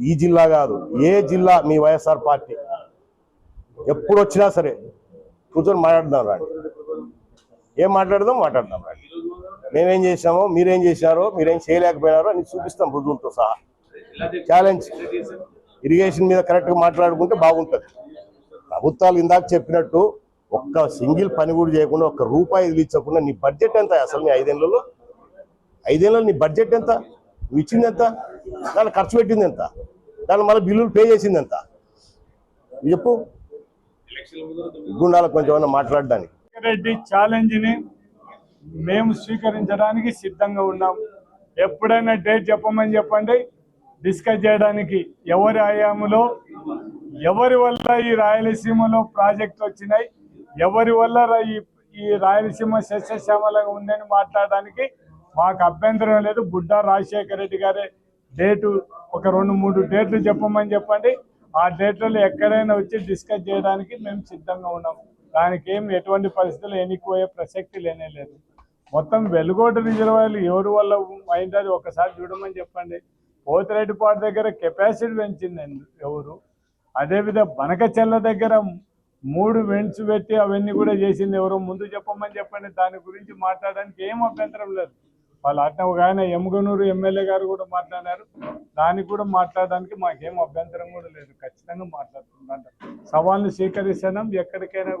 ఈ జిల్లా కాదు, ఏ జిల్లా మీ వైఎస్ఆర్ పార్టీ ఎప్పుడు వచ్చినా సరే కూర్చొని మాట్లాడదాం రండి. ఏం మాట్లాడదాం రండి. మేమేం చేసినామో, మీరేం చేసినారో, మీరేం చేయలేకపోయినారో అని చూపిస్తాం రుజువులతో సహా. ఛాలెంజ్. ఇరిగేషన్ మీద కరెక్ట్గా మాట్లాడుకుంటే బాగుంటుంది. ప్రభుత్వాలు ఇందాక చెప్పినట్టు ఒక్క సింగిల్ పని కూడా చేయకుండా, ఒక్క రూపాయి ఇచ్చకుండా నీ బడ్జెట్ ఎంత అసలు? మీ ఐదేళ్లలో నీ బడ్జెట్ ఎంత? నువ్వు ఇచ్చింది ఎంత? దాన్ని ఖర్చు పెట్టింది ఎంత? దాన్ని మళ్ళీ బిల్లులు పే చేసింది ఎంత? చెప్పు. గుండాలకు కొంచెం మాట్లాడడానికి. రెడ్డి ఛాలెంజ్ ని మేము స్వీకరించడానికి సిద్ధంగా ఉన్నాం. ఎప్పుడైనా డేట్ చెప్పమని చెప్పండి, డిస్కస్ చేయడానికి. ఎవరి హయాంలో ఎవరి వల్ల ఈ రాయలసీమలో ప్రాజెక్టులు వచ్చినాయి, ఎవరి వల్ల ఈ రాయలసీమ సస్యశ్యామలంగా ఉందని మాట్లాడడానికి మాకు అభ్యంతరం లేదు. బుడ్డా రాజశేఖర రెడ్డి గారే డేటు ఒక 2-3 డేట్లు చెప్పమని చెప్పండి. ఆ డేట్లలో ఎక్కడైనా వచ్చి డిస్కస్ చేయడానికి మేము సిద్ధంగా ఉన్నాం. దానికి ఎటువంటి పరిస్థితులు ఎన్నికపోయే ప్రసక్తి లేదు. మొత్తం వెలుగోట రిజర్వాయర్లు ఎవరి వల్ల అయింది అది ఒకసారి చూడమని చెప్పండి. పోతిరెడ్డిపాడు దగ్గర కెపాసిటీ పెంచింది ఎవరు? అదేవిధంగా బనకచెల్ల దగ్గర 3 వెంట్స్ పెట్టి అవన్నీ కూడా చేసింది ఎవరో? ముందు చెప్పమని చెప్పండి. దాని గురించి మాట్లాడడానికి ఏం అభ్యంతరం లేదు. వాళ్ళు అట్లా ఒక ఆయన ఎమ్గనూరు ఎమ్మెల్యే గారు కూడా మాట్లాడారు. దానికి కూడా మాట్లాడడానికి మాకేం అభ్యంతరం కూడా లేదు. ఖచ్చితంగా మాట్లాడుతుందంట. సవాల్ని స్వీకరిస్తున్నాం. ఎక్కడికైనా కూడా